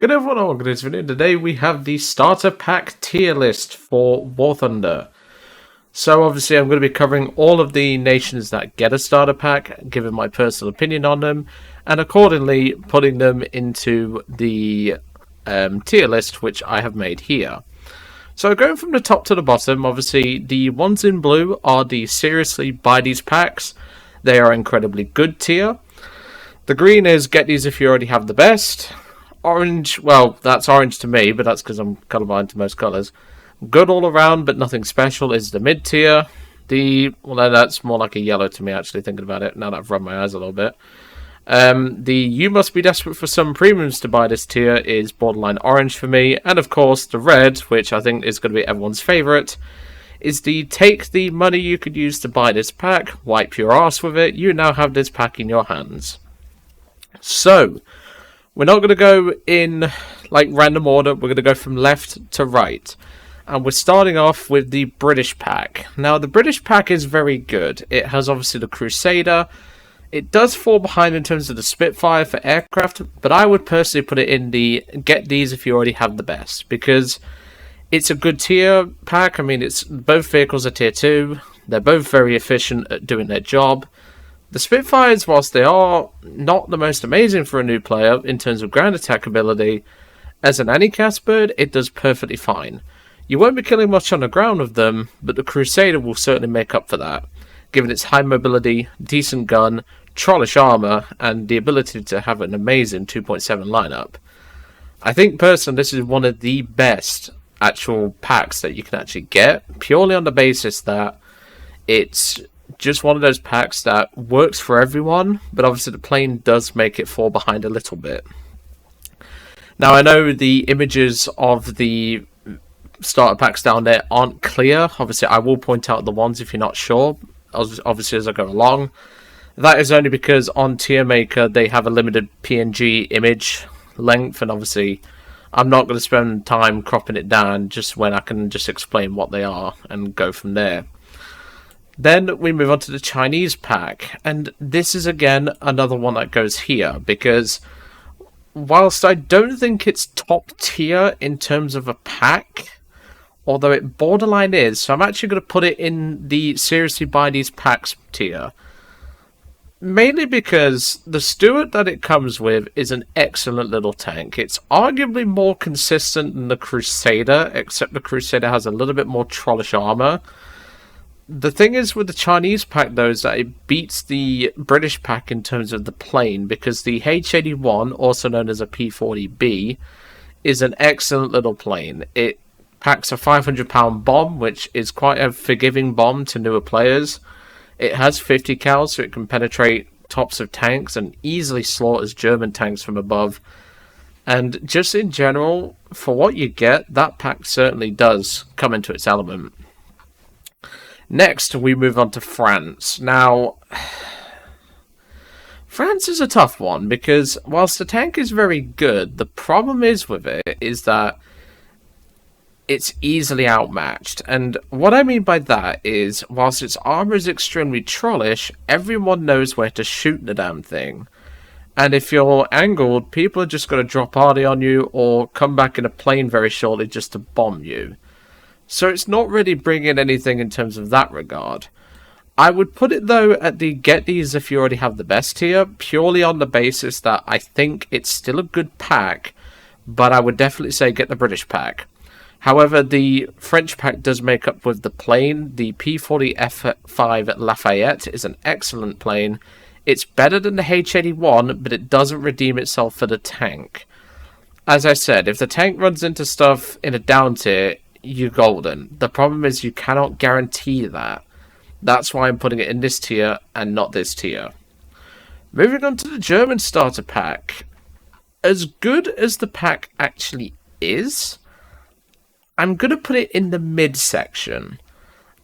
Good everyone, welcome to this video. Today we have the starter pack tier list for War Thunder. So obviously I'm going to be covering all of the nations that get a starter pack, giving my personal opinion on them, and accordingly putting them into the tier list which I have made here. So going from the top to the bottom, obviously the ones in blue are the seriously buy these packs. They are incredibly good tier. The green is get these if you already have the best. Orange, well, that's orange to me, but that's because I'm colorblind to most colors. Good all around, but nothing special is the mid tier. Well, that's more like a yellow to me, actually, thinking about it, now that I've rubbed my eyes a little bit. You must be desperate for some premiums to buy this tier is borderline orange for me. And of course, the red, which I think is going to be everyone's favorite, is the take the money you could use to buy this pack, wipe your ass with it, you now have this pack in your hands. So, we're not going to go in like random order, we're going to go from left to right. And we're starting off with the British pack. Now, the British pack is very good. It has obviously the Crusader. It does fall behind in terms of the Spitfire for aircraft, but I would personally put it in the get these if you already have the best, because it's a good tier pack. I mean, both vehicles are tier 2. They're both very efficient at doing their job. The Spitfires, whilst they are not the most amazing for a new player in terms of ground attack ability, as an anti-cast bird, it does perfectly fine. You won't be killing much on the ground with them, but the Crusader will certainly make up for that, given its high mobility, decent gun, trollish armor, and the ability to have an amazing 2.7 lineup. I think personally this is one of the best actual packs that you can actually get, purely on the basis that it's just one of those packs that works for everyone, but obviously the plane does make it fall behind a little bit. Now, I know the images of the starter packs down there aren't clear. Obviously, I will point out the ones if you're not sure, obviously as I go along. That is only because on Tier Maker they have a limited PNG image length, and obviously I'm not going to spend time cropping it down just when I can just explain what they are and go from there. Then we move on to the Chinese pack, and this is again another one that goes here, because whilst I don't think it's top tier in terms of a pack, although it borderline is, so I'm actually going to put it in the seriously buy these packs tier. Mainly because the Stuart that it comes with is an excellent little tank. It's arguably more consistent than the Crusader, except the Crusader has a little bit more trollish armor. The thing is with the Chinese pack, though, is that it beats the British pack in terms of the plane, because the H-81, also known as a P-40B, is an excellent little plane. It packs a 500-pound bomb, which is quite a forgiving bomb to newer players. It has 50 cal, so it can penetrate tops of tanks and easily slaughters German tanks from above. And just in general, for what you get, that pack certainly does come into its element. Next, we move on to France. Now, France is a tough one, because whilst the tank is very good, the problem is with it is that it's easily outmatched. And what I mean by that is, whilst its armor is extremely trollish, everyone knows where to shoot the damn thing. And if you're angled, people are just going to drop RD on you or come back in a plane very shortly just to bomb you. So it's not really bringing anything in terms of that regard. I would put it, though, at the get these if you already have the best tier, purely on the basis that I think it's still a good pack, but I would definitely say get the British pack. However, the French pack does make up with the plane. The P-40F5 Lafayette is an excellent plane. It's better than the H-81, but it doesn't redeem itself for the tank. As I said, if the tank runs into stuff in a down tier, you're golden. The problem is you cannot guarantee that. That's why I'm putting it in this tier and not this tier. Moving on to the German starter pack. As good as the pack actually is, I'm going to put it in the mid section.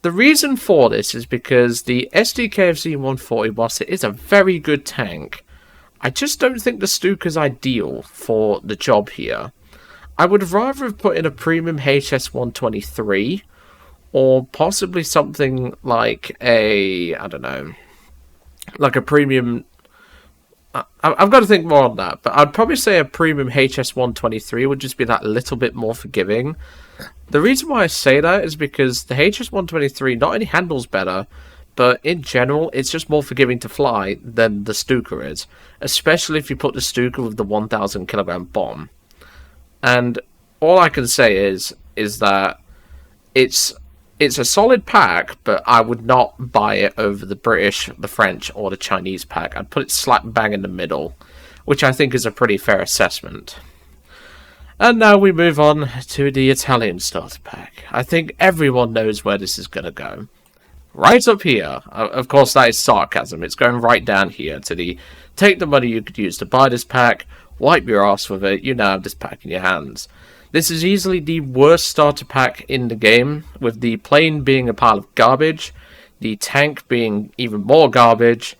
The reason for this is because the SDKFZ 140, whilst it is a very good tank, I just don't think the Stuka's ideal for the job here. I would rather have put in a premium HS-123, or possibly something like a, I don't know, like a premium I've got to think more on that, but I'd probably say a premium HS123 would just be that little bit more forgiving. The reason why I say that is because the HS123 not only handles better, but in general, it's just more forgiving to fly than the Stuka is, especially if you put the Stuka with the 1,000 kilogram bomb. And all I can say is that it's a solid pack, but I would not buy it over the British, the French, or the Chinese pack. I'd put it slap bang in the middle, which I think is a pretty fair assessment. And now we move on to the Italian starter pack. I think everyone knows where this is going to go. Right up here. Of course, that is sarcasm. It's going right down here to the take the money you could use to buy this pack, wipe your ass with it, you now have this pack in your hands. This is easily the worst starter pack in the game, with the plane being a pile of garbage, the tank being even more garbage,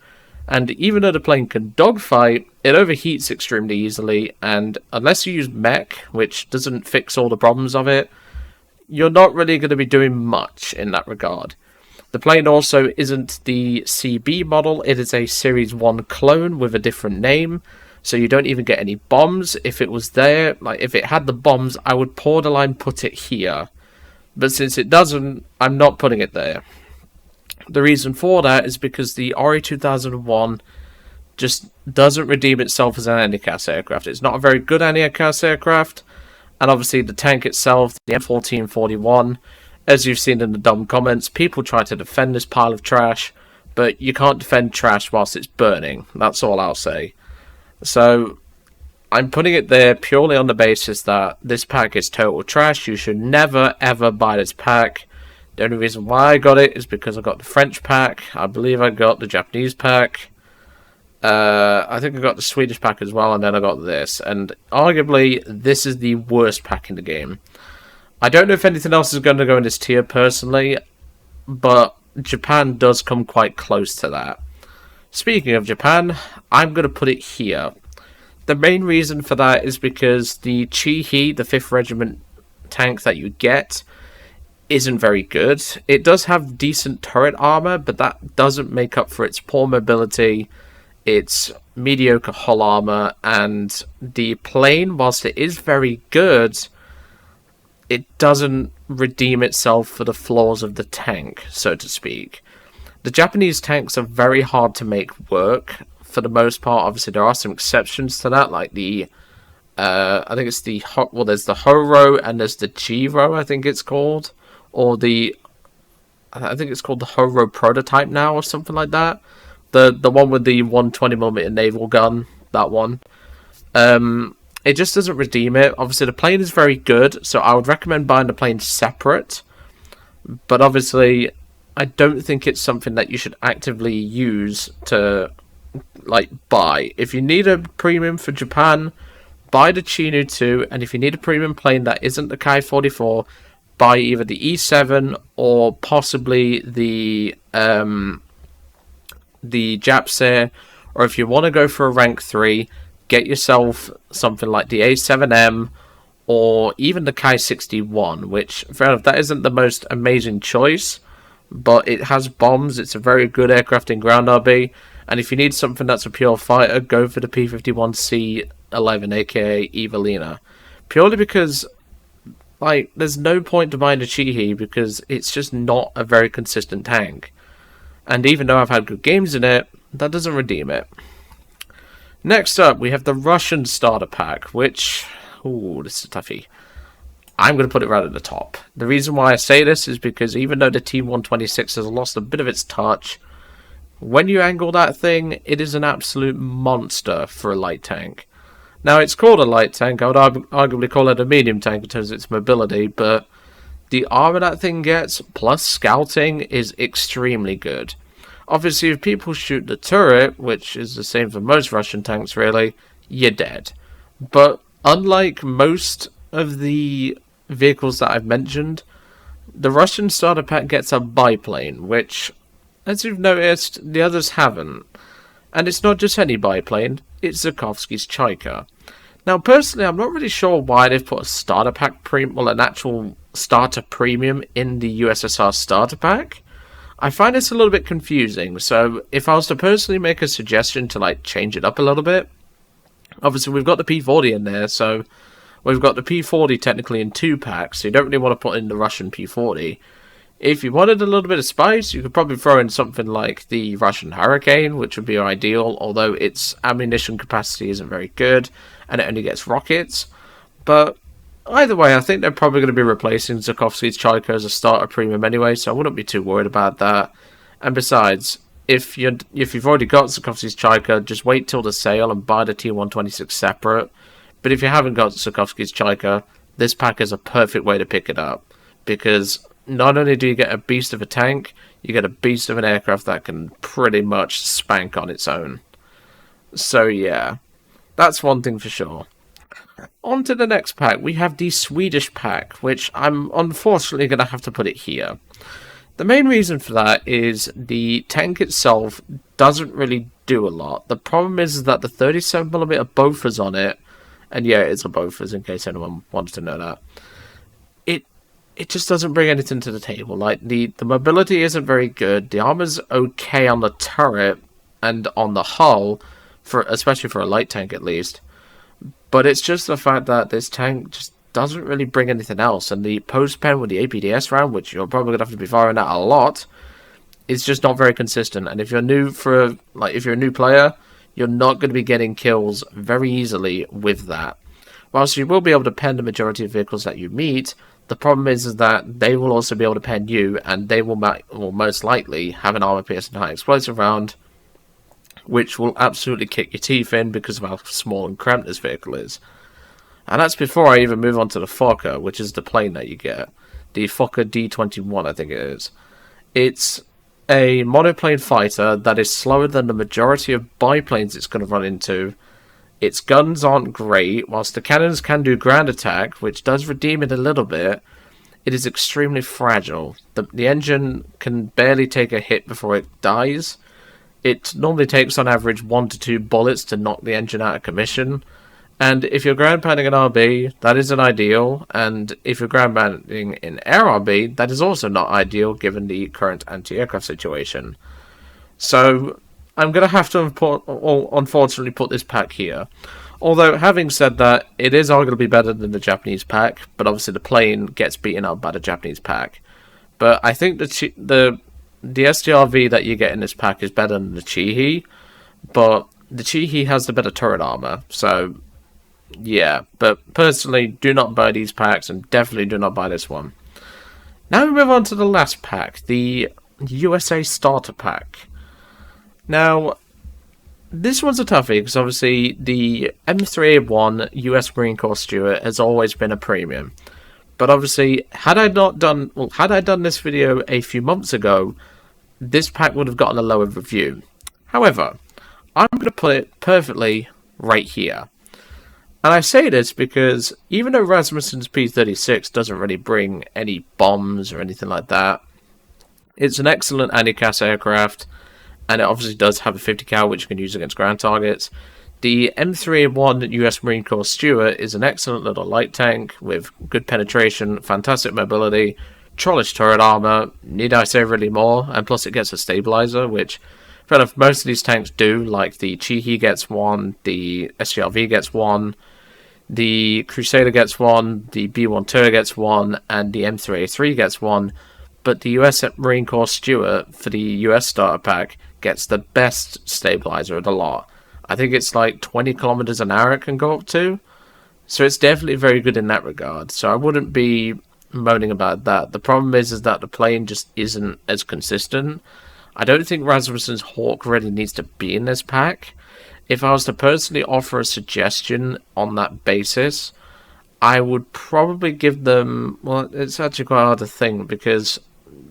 and even though the plane can dogfight, it overheats extremely easily, and unless you use mech, which doesn't fix all the problems of it, you're not really going to be doing much in that regard. The plane also isn't the CB model, it is a Series 1 clone with a different name, so you don't even get any bombs. If it was there, like if it had the bombs, I would borderline put it here. But since it doesn't, I'm not putting it there. The reason for that is because the RE 2001 just doesn't redeem itself as an anti-cast aircraft. It's not a very good anti-cast aircraft, and obviously the tank itself, the M1441, as you've seen in the dumb comments, people try to defend this pile of trash, but you can't defend trash whilst it's burning. That's all I'll say. So, I'm putting it there purely on the basis that this pack is total trash. You should never, ever buy this pack. The only reason why I got it is because I got the French pack. I believe I got the Japanese pack. I think I got the Swedish pack as well, and then I got this. And arguably, this is the worst pack in the game. I don't know if anything else is going to go in this tier personally, but Japan does come quite close to that. Speaking of Japan, I'm going to put it here. The main reason for that is because the Chi-He, the 5th Regiment tank that you get, isn't very good. It does have decent turret armor, but that doesn't make up for its poor mobility, its mediocre hull armor, and the plane, whilst it is very good, it doesn't redeem itself for the flaws of the tank, so to speak. The Japanese tanks are very hard to make work, for the most part. Obviously, there are some exceptions to that, like the, I think it's the, well, there's the Horo, and there's the Jiro, I think it's called, or the, I think it's called the Horo Prototype now, or something like that. The one with the 120mm naval gun, that one. It just doesn't redeem it. Obviously, the plane is very good, so I would recommend buying the plane separate. But obviously, I don't think it's something that you should actively use to, like, buy. If you need a premium for Japan, buy the Chinu 2, and if you need a premium plane that isn't the Kai-44, buy either the E7 or possibly the Japsair, or if you want to go for a rank 3, get yourself something like the A7M or even the Kai-61, which, fair enough, that isn't the most amazing choice, but it has bombs. It's a very good aircraft in ground RB, and if you need something that's a pure fighter, go for the P-51C-11, aka Evelina, purely because, like, there's no point to buying a Chi-He because it's just not a very consistent tank. And even though I've had good games in it, that doesn't redeem it. Next up, we have the Russian starter pack, which, ooh, this is a toughie. I'm going to put it right at the top. The reason why I say this is because even though the T-126 has lost a bit of its touch, when you angle that thing, it is an absolute monster for a light tank. Now, it's called a light tank. I would arguably call it a medium tank in terms of its mobility, but the armor that thing gets, plus scouting, is extremely good. Obviously, if people shoot the turret, which is the same for most Russian tanks, really, you're dead. But unlike most of the vehicles that I've mentioned, the Russian starter pack gets a biplane, which, as you've noticed, the others haven't. And it's not just any biplane, it's Zukovsky's Chaika. Now, personally, I'm not really sure why they've put a starter pack an actual starter premium in the USSR starter pack. I find it's a little bit confusing. So if I was to personally make a suggestion to like change it up a little bit, obviously we've got the P40 in there, so we've got the P40 technically in 2 packs, so you don't really want to put in the Russian P40. If you wanted a little bit of spice, you could probably throw in something like the Russian Hurricane, which would be ideal, although its ammunition capacity isn't very good, and it only gets rockets. But either way, I think they're probably going to be replacing Zukovsky's Chaika as a starter premium anyway, so I wouldn't be too worried about that. And besides, if you've already got Zukovsky's Chaika, just wait till the sale and buy the T126 separate. But if you haven't got Zukovsky's Chaika, this pack is a perfect way to pick it up, because not only do you get a beast of a tank, you get a beast of an aircraft that can pretty much spank on its own. So yeah, that's one thing for sure. On to the next pack, we have the Swedish pack, which I'm unfortunately going to have to put it here. The main reason for that is the tank itself doesn't really do a lot. The problem is that the 37mm Bofors on it, and yeah, it's a Bofors in case anyone wants to know that, it just doesn't bring anything to the table. Like, the mobility isn't very good, the armor's okay on the turret and on the hull, especially for a light tank at least, but it's just the fact that this tank just doesn't really bring anything else, and the post-pen with the APDS round, which you're probably going to have to be firing at a lot, is just not very consistent. And if you're if you're a new player, you're not going to be getting kills very easily with that. Whilst you will be able to pen the majority of vehicles that you meet, the problem is that they will also be able to pen you, and they will most likely have an armor-piercing high explosive round, which will absolutely kick your teeth in because of how small and cramped this vehicle is. And that's before I even move on to the Fokker, which is the plane that you get. The Fokker D-21, I think it is. It's a monoplane fighter that is slower than the majority of biplanes it's going to run into. Its guns aren't great, whilst the cannons can do ground attack, which does redeem it a little bit. It is extremely fragile. The engine can barely take a hit before it dies. It normally takes on average 1 to 2 bullets to knock the engine out of commission. And if you're ground pounding an RB, that isn't ideal. And if you're ground pounding in air RB, that is also not ideal given the current anti-aircraft situation. So I'm going to have to unfortunately put this pack here. Although, having said that, it is arguably better than the Japanese pack, but obviously the plane gets beaten up by the Japanese pack. But I think the SDRV that you get in this pack is better than the Chihi, but the Chihi has the better turret armor, so yeah. But personally, do not buy these packs, and definitely do not buy this one. Now we move on to the last pack, the USA Starter Pack. Now, this one's a toughie, because obviously the M3A1 US Marine Corps Stuart has always been a premium. But obviously, had I done this video a few months ago, this pack would have gotten a lower review. However, I'm going to put it perfectly right here. And I say this because even though Rasmussen's P-36 doesn't really bring any bombs or anything like that, it's an excellent anti-CAS aircraft, and it obviously does have a 50 cal which you can use against ground targets. The M3A1 US Marine Corps Stuart is an excellent little light tank with good penetration, fantastic mobility, trollish turret armor, need I say really more, and plus it gets a stabilizer, which fair enough, most of these tanks do, like the Chihi gets one, the SGRV gets one, the Crusader gets one, the B1 Tur gets one, and the M3A3 gets one, but the US Marine Corps Stuart for the US starter pack gets the best stabilizer of the lot. I think it's like 20 kilometers an hour it can go up to, so it's definitely very good in that regard, so I wouldn't be moaning about that. The problem is that the plane just isn't as consistent. I don't think Rasmussen's Hawk really needs to be in this pack. If I was to personally offer a suggestion on that basis, I would probably give them... Well, it's actually quite hard to think, because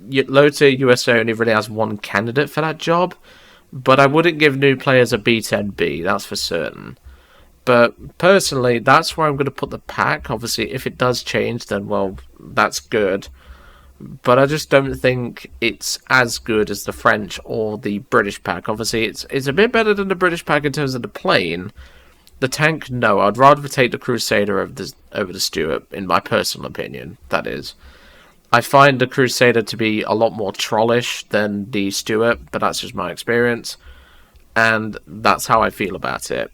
Lotte USA only really has one candidate for that job, but I wouldn't give new players a B10B, that's for certain. But personally, that's where I'm going to put the pack. Obviously, if it does change, then, well, that's good. But I just don't think it's as good as the French or the British pack. Obviously, it's a bit better than the British pack in terms of the plane. The tank, no. I'd rather take the Crusader over the Stuart, in my personal opinion, that is. I find the Crusader to be a lot more trollish than the Stuart, but that's just my experience, and that's how I feel about it.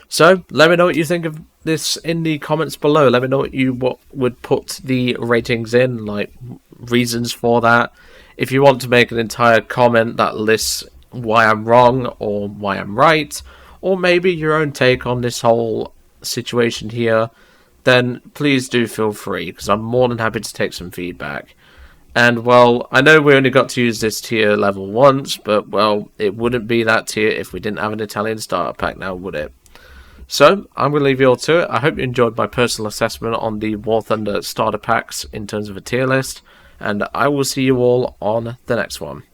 So, let me know what you think of this in the comments below. Let me know what would put the ratings in, like reasons for that. If you want to make an entire comment that lists why I'm wrong or why I'm right, or maybe your own take on this whole situation here, then please do feel free, because I'm more than happy to take some feedback. And, well, I know we only got to use this tier level once, but, well, it wouldn't be that tier if we didn't have an Italian starter pack now, would it? So, I'm going to leave you all to it. I hope you enjoyed my personal assessment on the War Thunder starter packs in terms of a tier list, and I will see you all on the next one.